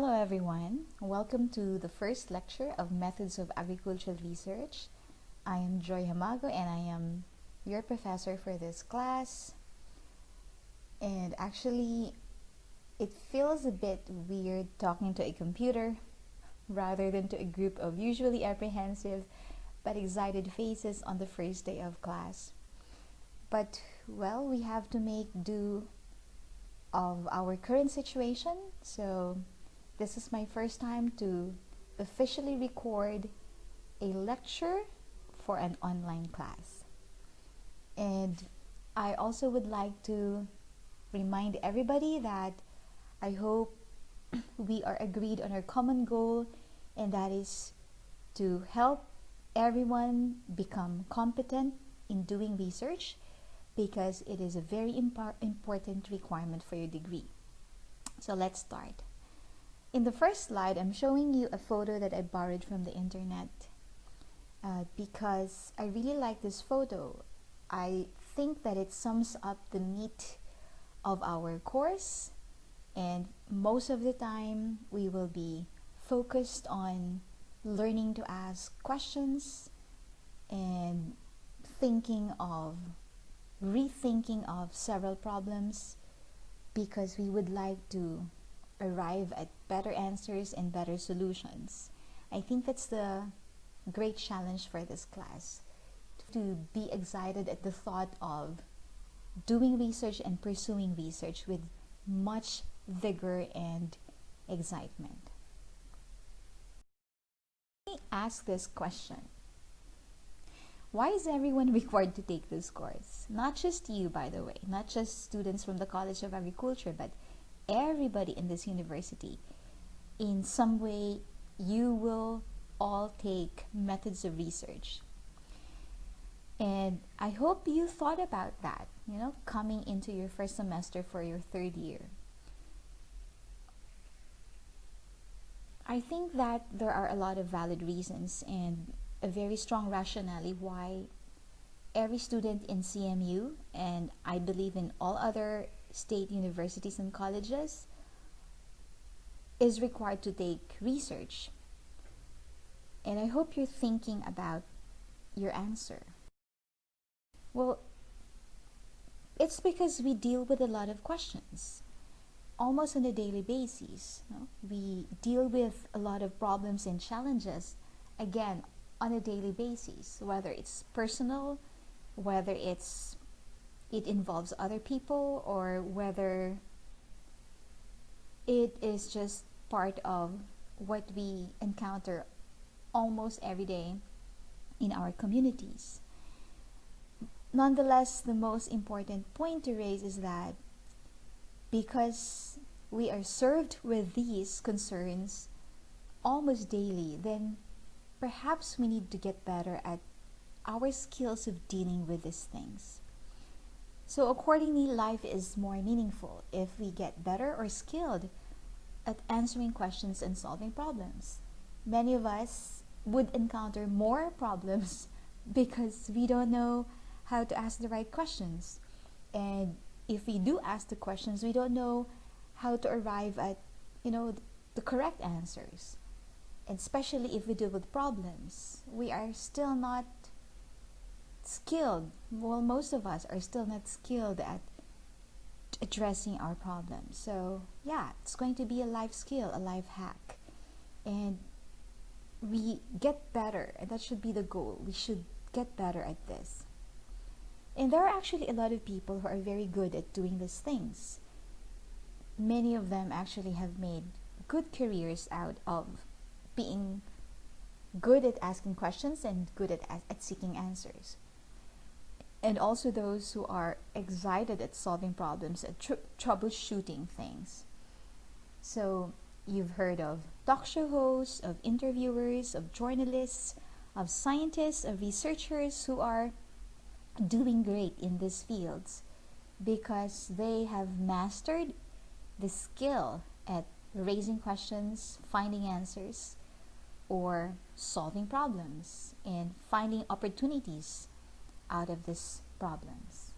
Hello everyone, welcome to the first lecture of Methods of Agricultural Research. I am Joy Hamago and I am your professor for this class. And actually, it feels a bit weird talking to a computer rather than to a group of usually apprehensive but excited faces on the first day of class. But, well, we have to make do of our current situation, so this is my first time to officially record a lecture for an online class. And I also would like to remind everybody that I hope we are agreed on our common goal, and that is to help everyone become competent in doing research, because it is a very important requirement for your degree. So let's start. In the first slide, I'm showing you a photo that I borrowed from the internet because I really like this photo. I think that it sums up the meat of our course, and most of the time we will be focused on learning to ask questions and rethinking of several problems, because we would like to arrive at better answers and better solutions. I think that's the great challenge for this class, to be excited at the thought of doing research and pursuing research with much vigor and excitement. Let me ask this question. Why is everyone required to take this course? Not just you, by the way, not just students from the College of Agriculture, but everybody in this university. In some way, you will all take methods of research. And I hope you thought about that, coming into your first semester for your third year. I think that there are a lot of valid reasons and a very strong rationale why every student in CMU, and I believe in all other state universities and colleges, is required to take research. And I hope you're thinking about your answer. Well, it's because we deal with a lot of questions almost on a daily basis. We deal with a lot of problems and challenges, again, on a daily basis, whether it's personal, whether it involves other people, or whether it is just part of what we encounter almost every day in our communities. Nonetheless, the most important point to raise is that because we are served with these concerns almost daily, then perhaps we need to get better at our skills of dealing with these things. So accordingly, life is more meaningful if we get better or skilled at answering questions and solving problems. Many of us would encounter more problems because we don't know how to ask the right questions. And if we do ask the questions, we don't know how to arrive at, the correct answers. And especially if we deal with problems, we are still not skilled. Well, most of us are still not skilled at addressing our problems. So yeah, it's going to be a life skill, a life hack. And we get better, and that should be the goal. We should get better at this. And there are actually a lot of people who are very good at doing these things. Many of them actually have made good careers out of being good at asking questions and good at seeking answers. And also those who are excited at solving problems, at troubleshooting things. So you've heard of talk show hosts, of interviewers, of journalists, of scientists, of researchers who are doing great in these fields because they have mastered the skill at raising questions, finding answers, or solving problems and finding opportunities out of these problems.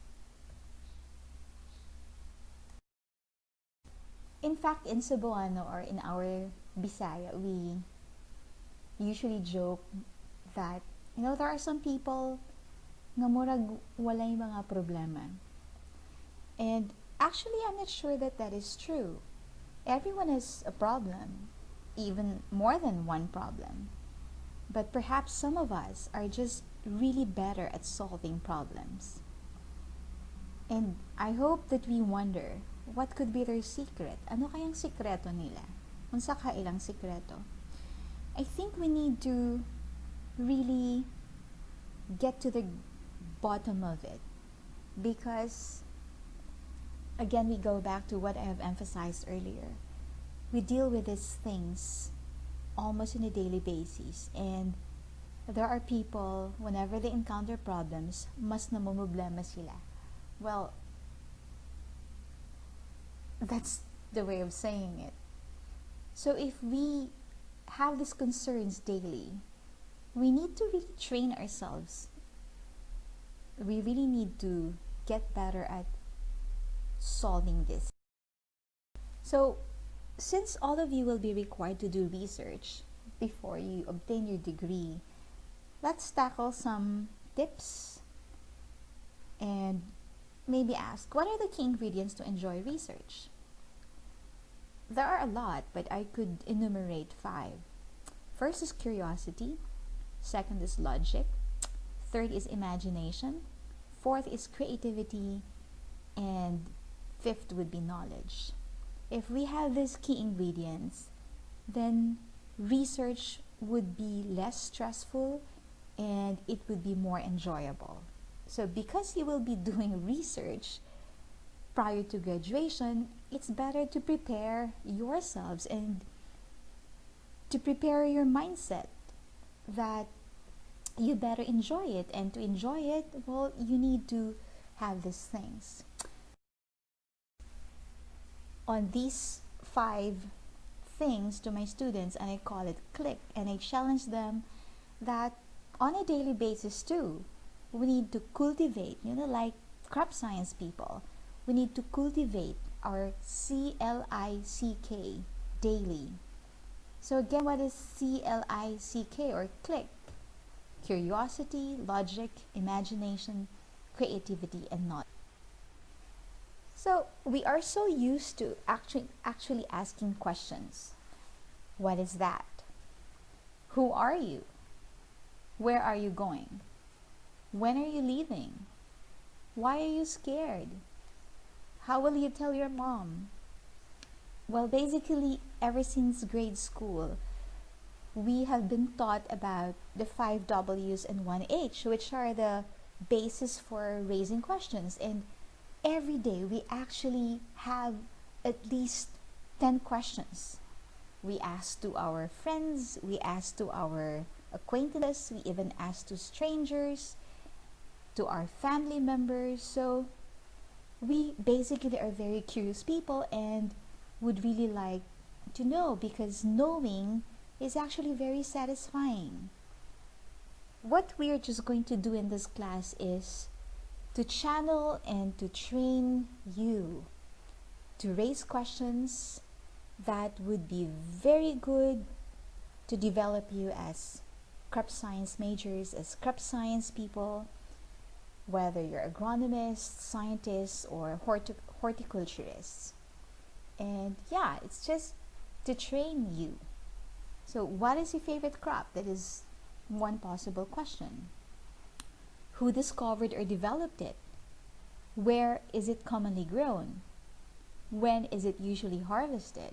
In fact, in Cebuano or in our Bisaya, we usually joke that, there are some people nga murag walay mga problema. And actually, I'm not sure that that is true. Everyone has a problem, even more than one problem. But perhaps some of us are just really better at solving problems. And I hope that we wonder, what could be their secret? Ano kayang sikreto nila? Unsa ka ilang sikreto? I think we need to really get to the bottom of it, because again, we go back to what I have emphasized earlier. We deal with these things almost on a daily basis, and there are people, whenever they encounter problems, mas namumblema sila. Well, that's the way of saying it. So if we have these concerns daily, we need to really train ourselves. We really need to get better at solving this. So, since all of you will be required to do research before you obtain your degree, let's tackle some tips and maybe ask, what are the key ingredients to enjoy research? There are a lot, but I could enumerate 5. First is curiosity. Second is logic. Third is imagination. Fourth is creativity. And fifth would be knowledge. If we have these key ingredients, then research would be less stressful and it would be more enjoyable. So because you will be doing research prior to graduation, it's better to prepare yourselves and to prepare your mindset that you better enjoy it. And to enjoy it, well, you need to have these things. On these 5 things to my students, and I call it click, and I challenge them that on a daily basis too, we need to cultivate, like crop science people, we need to cultivate our CLICK daily. So again, what is CLICK or click? Curiosity, logic, imagination, creativity, and knowledge. So we are so used to actually asking questions. What is that? Who are you? Where are you going? When are you leaving? Why are you scared? How will you tell your mom? Well, basically, ever since grade school, we have been taught about the 5 W's and 1 H, which are the basis for raising questions. And every day, we actually have at least 10 questions. We ask to our friends, we ask to our acquaintances, we even ask to strangers, to our family members. So we basically are very curious people and would really like to know, because knowing is actually very satisfying. What we are just going to do in this class is to channel and to train you to raise questions that would be very good to develop you as crop science majors, as crop science people, whether you're agronomists, scientists, or horticulturists. And yeah, it's just to train you. So what is your favorite crop? That is one possible question. Who discovered or developed it? Where is it commonly grown? When is it usually harvested?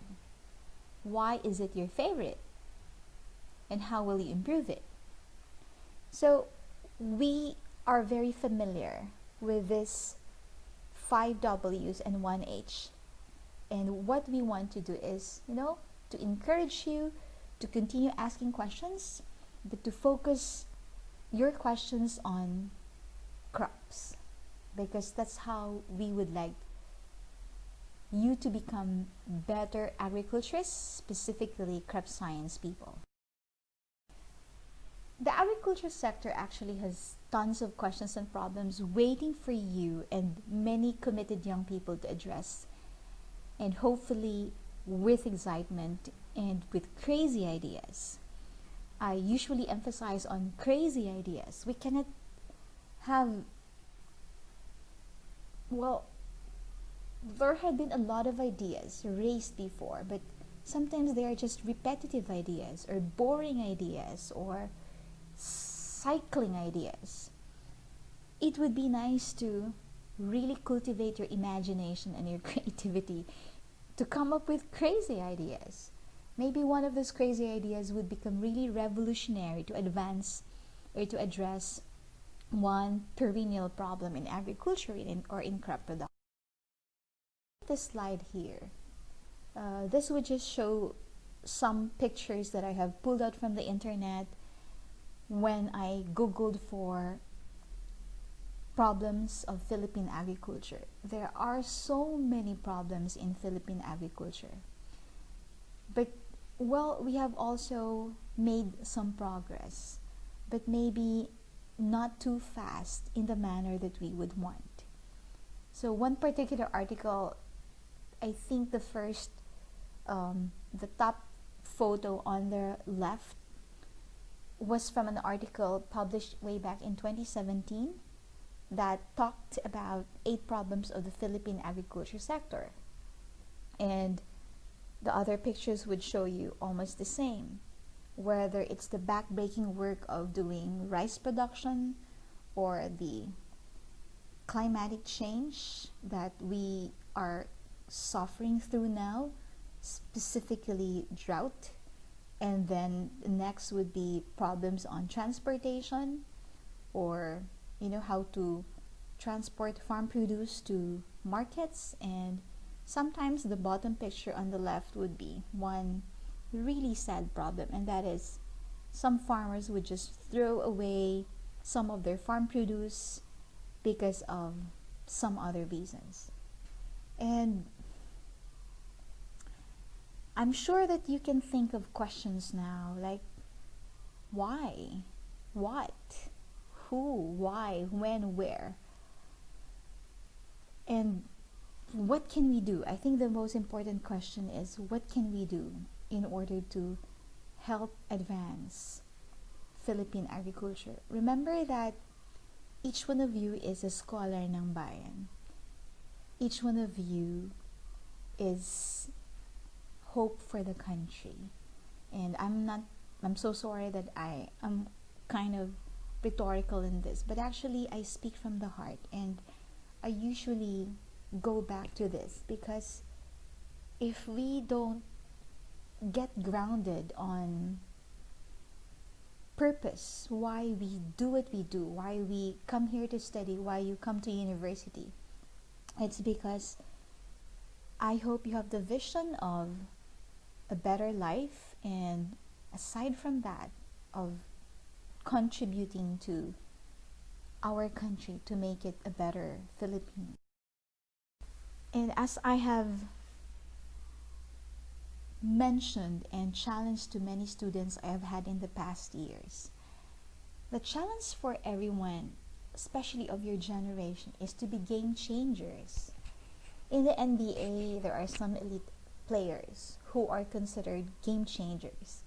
Why is it your favorite? And how will you improve it? So we are very familiar with this 5 W's and 1 H. And what we want to do is, to encourage you to continue asking questions, but to focus your questions on crops, because that's how we would like you to become better agriculturists, specifically crop science people. The agriculture sector actually has tons of questions and problems waiting for you and many committed young people to address. and hopefully with excitement and with crazy ideas. I usually emphasize on crazy ideas. We cannot have, well, there have been a lot of ideas raised before, but sometimes they are just repetitive ideas or boring ideas or cycling ideas. It would be nice to really cultivate your imagination and your creativity to come up with crazy ideas. Maybe one of those crazy ideas would become really revolutionary to advance or to address one perennial problem in agriculture or in crop production. This slide here, this would just show some pictures that I have pulled out from the internet when I googled for problems of Philippine agriculture. There are so many problems in Philippine agriculture. But, well, we have also made some progress, but maybe not too fast in the manner that we would want. So one particular article, I think the top photo on the left was from an article published way back in 2017 that talked about 8 problems of the Philippine agriculture sector. And the other pictures would show you almost the same, whether it's the backbreaking work of doing rice production or the climatic change that we are suffering through now, specifically drought. And then next would be problems on transportation, or how to transport farm produce to markets. And sometimes the bottom picture on the left would be one really sad problem, and that is some farmers would just throw away some of their farm produce because of some other reasons. And I'm sure that you can think of questions now like, why? What? Who? Why? When? Where? And what can we do? I think the most important question is, what can we do in order to help advance Philippine agriculture? Remember that each one of you is a scholar ng bayan. Each one of you is hope for the country. And I'm so sorry that I am kind of rhetorical in this, but actually I speak from the heart, and I usually go back to this because if we don't get grounded on purpose, why we do what we do, why we come here to study, why you come to university, it's because I hope you have the vision of a better life, and aside from that, of contributing to our country to make it a better Philippines. And as I have mentioned and challenged to many students I have had in the past years, the challenge for everyone, especially of your generation, is to be game changers. In the NBA, there are some elite players who are considered game changers.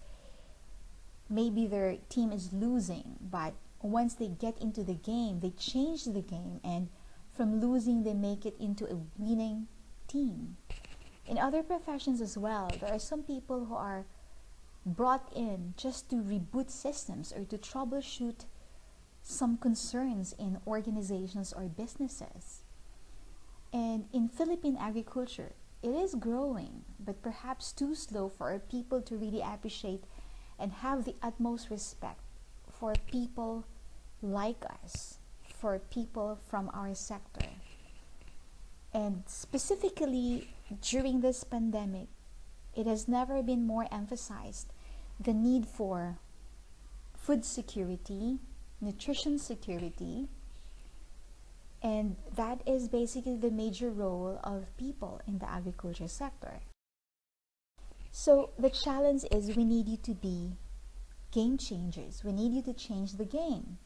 Maybe their team is losing, but once they get into the game, they change the game, and from losing, they make it into a winning team. In other professions as well, there are some people who are brought in just to reboot systems or to troubleshoot some concerns in organizations or businesses. And in Philippine agriculture, it is growing, but perhaps too slow for our people to really appreciate and have the utmost respect for people like us, for people from our sector. And specifically during this pandemic, it has never been more emphasized the need for food security, nutrition security, and that is basically the major role of people in the agriculture sector. So the challenge is, we need you to be game changers. We need you to change the game.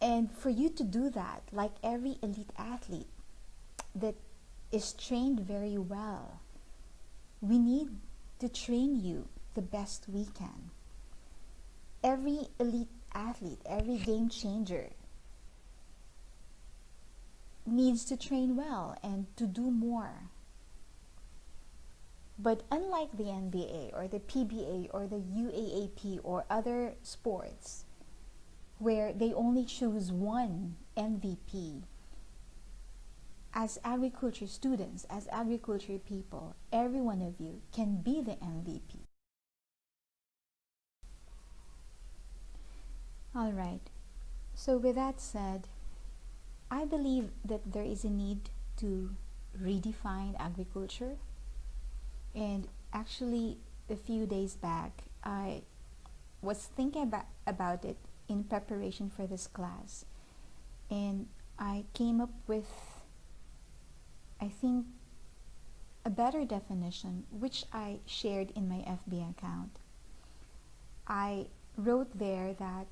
And for you to do that, like every elite athlete, that is trained very well. We need to train you the best we can. Every elite athlete, every game changer needs to train well and to do more. But unlike the NBA or the PBA or the UAAP or other sports where they only choose one MVP, as agriculture students, as agriculture people, every one of you can be the MVP. All right. So with that said, I believe that there is a need to redefine agriculture. And actually, a few days back, I was thinking about it in preparation for this class. And I came up with, I think, a better definition, which I shared in my FB account. I wrote there that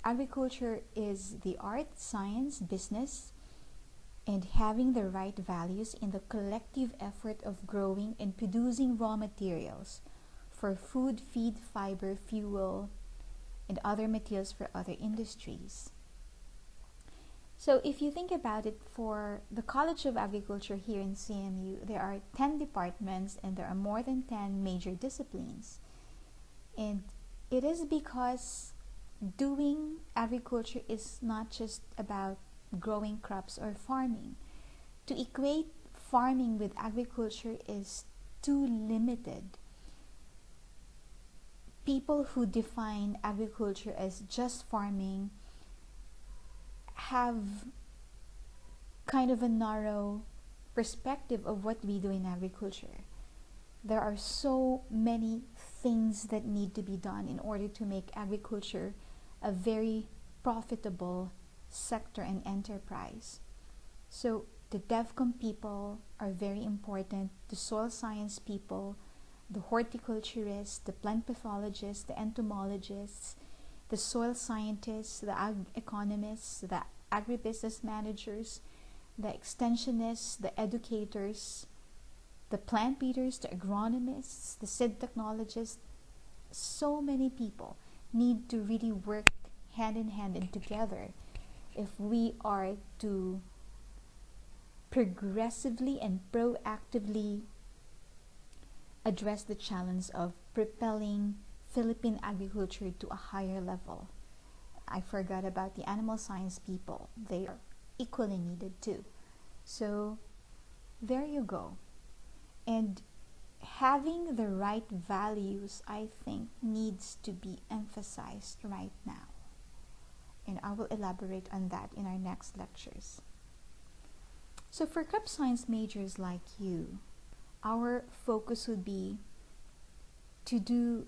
agriculture is the art, science, business, and having the right values in the collective effort of growing and producing raw materials for food, feed, fiber, fuel, and other materials for other industries. So if you think about it, for the College of Agriculture here in CMU, there are 10 departments and there are more than 10 major disciplines. And it is because doing agriculture is not just about growing crops or farming. To equate farming with agriculture is too limited. People who define agriculture as just farming have kind of a narrow perspective of what we do in agriculture. There are so many things that need to be done in order to make agriculture a very profitable sector and enterprise. So the DevCom people are very important, the soil science people, the horticulturists, the plant pathologists, the entomologists, the soil scientists, the ag economists, the agribusiness managers, the extensionists, the educators, the plant breeders, the agronomists, the seed technologists. So many people need to really work hand in hand and together if we are to progressively and proactively address the challenge of propelling Philippine agriculture to a higher level. I forgot about the animal science people. They are equally needed too. So there you go. And having the right values, I think, needs to be emphasized right now. And I will elaborate on that in our next lectures. So for crop science majors like you, our focus would be to do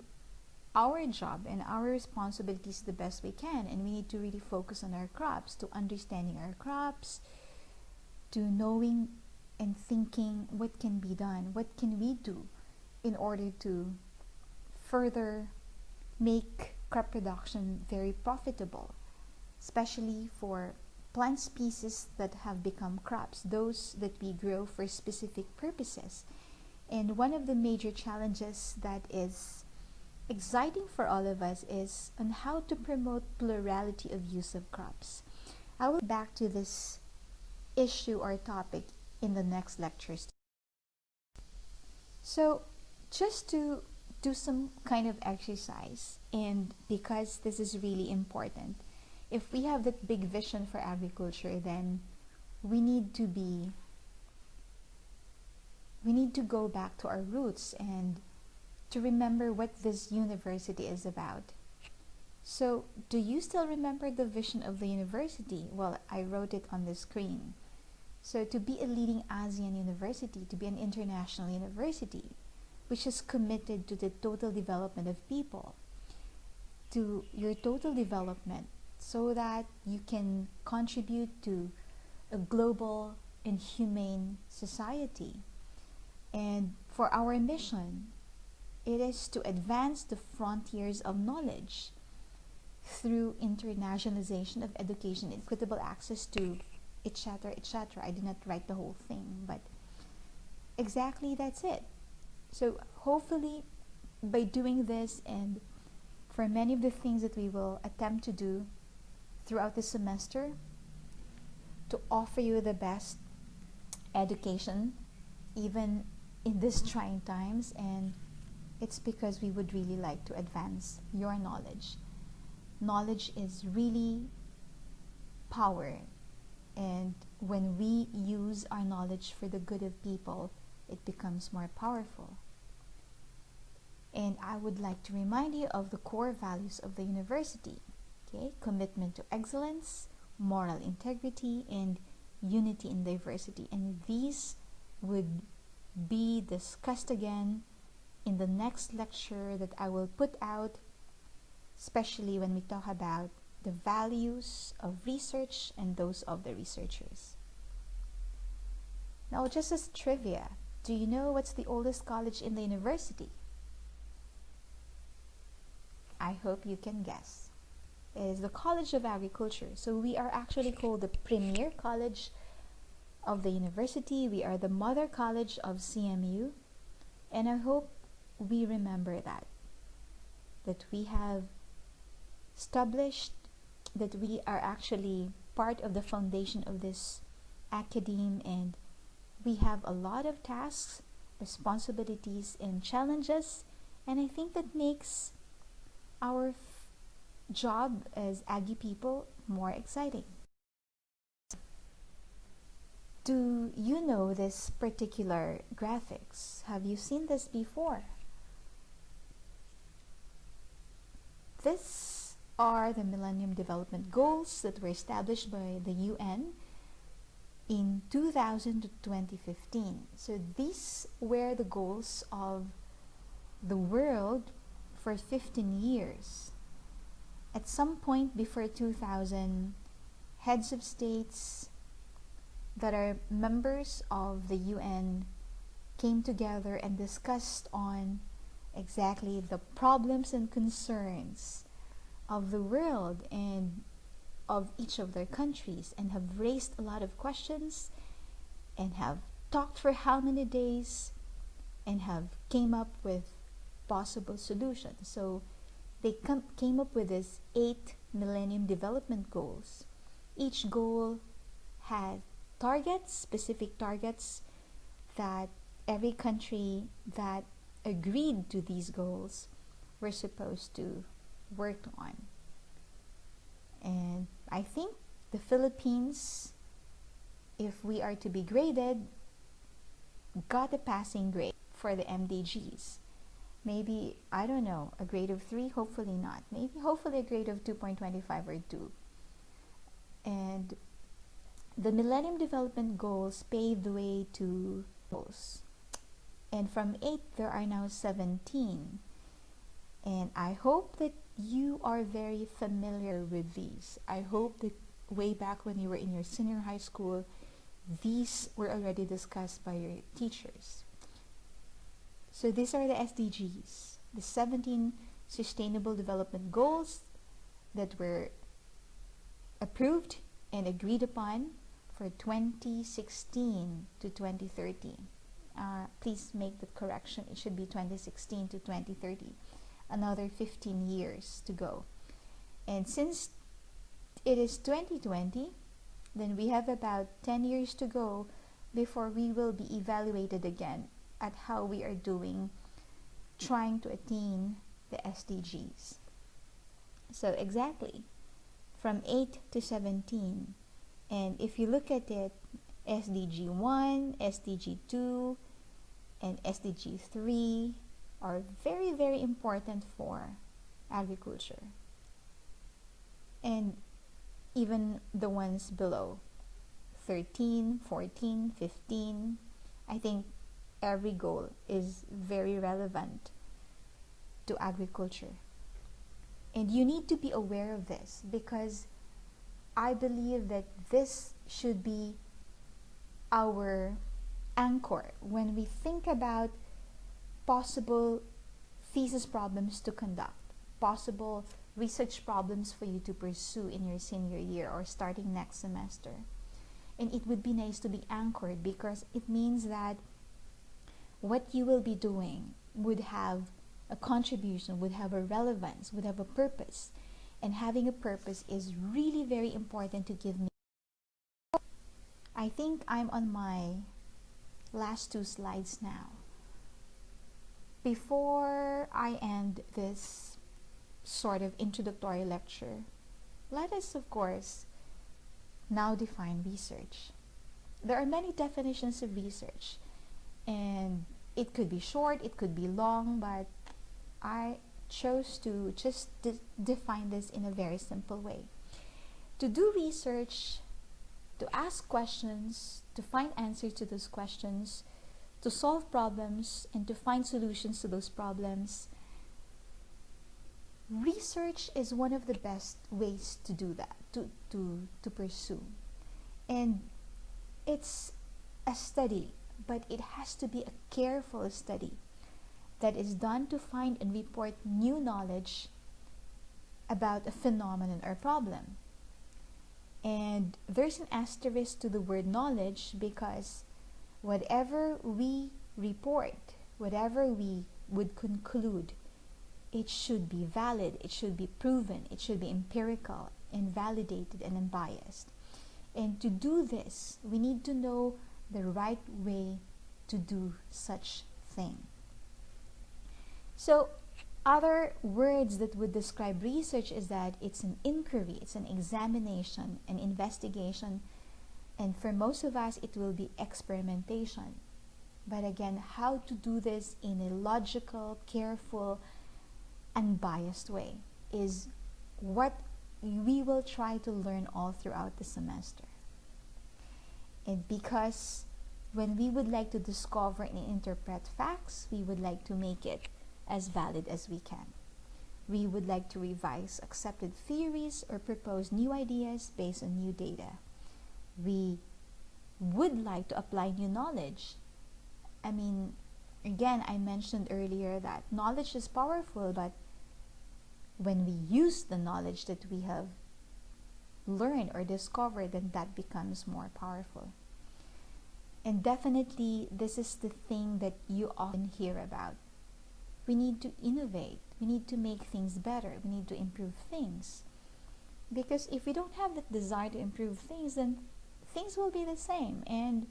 our job and our responsibilities the best we can, and we need to really focus on our crops, to understanding our crops, to knowing and thinking what can be done, what can we do in order to further make crop production very profitable, especially for plant species that have become crops, those that we grow for specific purposes. And one of the major challenges that is exciting for all of us is on how to promote plurality of use of crops. I will back to this issue or topic in the next lectures. So just to do some kind of exercise, and because this is really important, if we have that big vision for agriculture, then we need to go back to our roots and to remember what this university is about. So, do you still remember the vision of the university? Well, I wrote it on the screen. So, to be a leading ASEAN university, to be an international university, which is committed to the total development of people, to your total development, so that you can contribute to a global and humane society. And for our mission, it is to advance the frontiers of knowledge through internationalization of education, equitable access to etc., etc. I did not write the whole thing, but exactly that's it. So hopefully by doing this, and for many of the things that we will attempt to do throughout the semester to offer you the best education even in these trying times, and it's because we would really like to advance your knowledge. Knowledge is really power, and when we use our knowledge for the good of people, it becomes more powerful. And I would like to remind you of the core values of the university. Okay, commitment to excellence, moral integrity, and unity in diversity. And these would be discussed again in the next lecture that I will put out, especially when we talk about the values of research and those of the researchers. Now, just as trivia, do you know what's the oldest college in the university? I hope you can guess. It is the College of Agriculture. So we are actually called the premier college of the university. We are the mother college of CMU. And I hope we remember that we have established that we are actually part of the foundation of this academe, and we have a lot of tasks, responsibilities, and challenges, and I think that makes our job as Aggie people more exciting. Do you know this particular graphics? Have you seen this before? These are the Millennium Development Goals that were established by the UN in 2000 to 2015. So these were the goals of the world for 15 years. At some point before 2000, heads of states that are members of the UN came together and discussed on exactly the problems and concerns of the world and of each of their countries, and have raised a lot of questions and have talked for how many days and have came up with possible solutions. So they came up with these 8 Millennium Development Goals. Each goal had targets, specific targets that every country that agreed to these goals were supposed to work on. And I think the Philippines, if we are to be graded, got a passing grade for the MDGs. Maybe, I don't know, a grade of 3, hopefully not. Maybe, hopefully a grade of 2.25 or 2. And the Millennium Development Goals paved the way to goals. And from 8, there are now 17. And I hope that you are very familiar with these. I hope that way back when you were in your senior high school, these were already discussed by your teachers. So these are the SDGs, the 17 Sustainable Development Goals that were approved and agreed upon for 2016 to 2030. Please make the correction. It should be 2016 to 2030. Another 15 years to go. And since it is 2020, then we have about 10 years to go before we will be evaluated again at how we are doing trying to attain the SDGs. So exactly, from 8 to 17. And if you look at it, SDG 1, SDG 2, and SDG 3 are very, very important for agriculture. And even the ones below, 13, 14, 15, I think every goal is very relevant to agriculture. And you need to be aware of this, because I believe that this should be our anchor when we think about possible thesis problems to conduct, possible research problems for you to pursue in your senior year or starting next semester. And it would be nice to be anchored, because it means that what you will be doing would have a contribution, would have a relevance, would have a purpose. And having a purpose is really very important to give me. I think I'm on my last 2 slides now. Before I end this sort of introductory lecture, let us, of course, now define research. There are many definitions of research, and it could be short, it could be long, but I chose to just define this in a very simple way. To do research, to ask questions, to find answers to those questions, to solve problems, and to find solutions to those problems. Research is one of the best ways to do that, to pursue. And it's a study, but it has to be a careful study that is done to find and report new knowledge about a phenomenon or problem. And there's an asterisk to the word knowledge, because whatever we report, whatever we would conclude, it should be valid, it should be proven, it should be empirical and validated and unbiased. And to do this, we need to know the right way to do such thing. So, other words that would describe research is that it's an inquiry, it's an examination, an investigation, and for most of us it will be experimentation. But again, how to do this in a logical, careful, unbiased way is what we will try to learn all throughout the semester. And because when we would like to discover and interpret facts, we would like to make it as valid as we can. We would like to revise accepted theories or propose new ideas based on new data. We would like to apply new knowledge. I mean, again, I mentioned earlier that knowledge is powerful, but when we use the knowledge that we have learned or discovered, then that becomes more powerful. And definitely, this is the thing that you often hear about. We need to innovate. We need to make things better. We need to improve things. Because if we don't have that desire to improve things, then things will be the same. And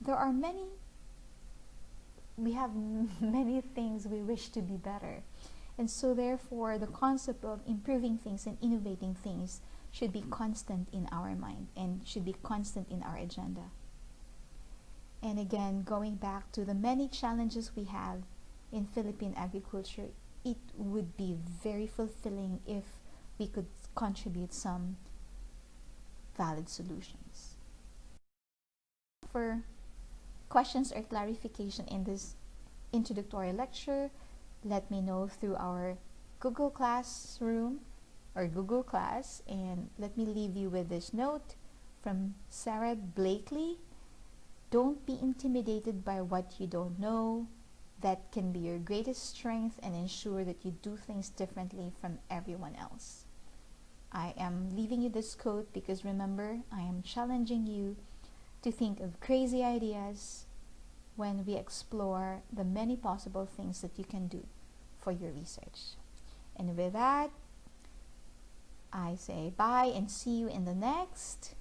there are we have many things we wish to be better. And so therefore, the concept of improving things and innovating things should be constant in our mind and should be constant in our agenda. And again, going back to the many challenges we have in Philippine agriculture, it would be very fulfilling if we could contribute some valid solutions. For questions or clarification in this introductory lecture, let me know through our Google Classroom or Google Class, and let me leave you with this note from Sarah Blakely. Don't be intimidated by what you don't know. That can be your greatest strength, and ensure that you do things differently from everyone else. I am leaving you this quote because remember, I am challenging you to think of crazy ideas when we explore the many possible things that you can do for your research. And with that, I say bye and see you in the next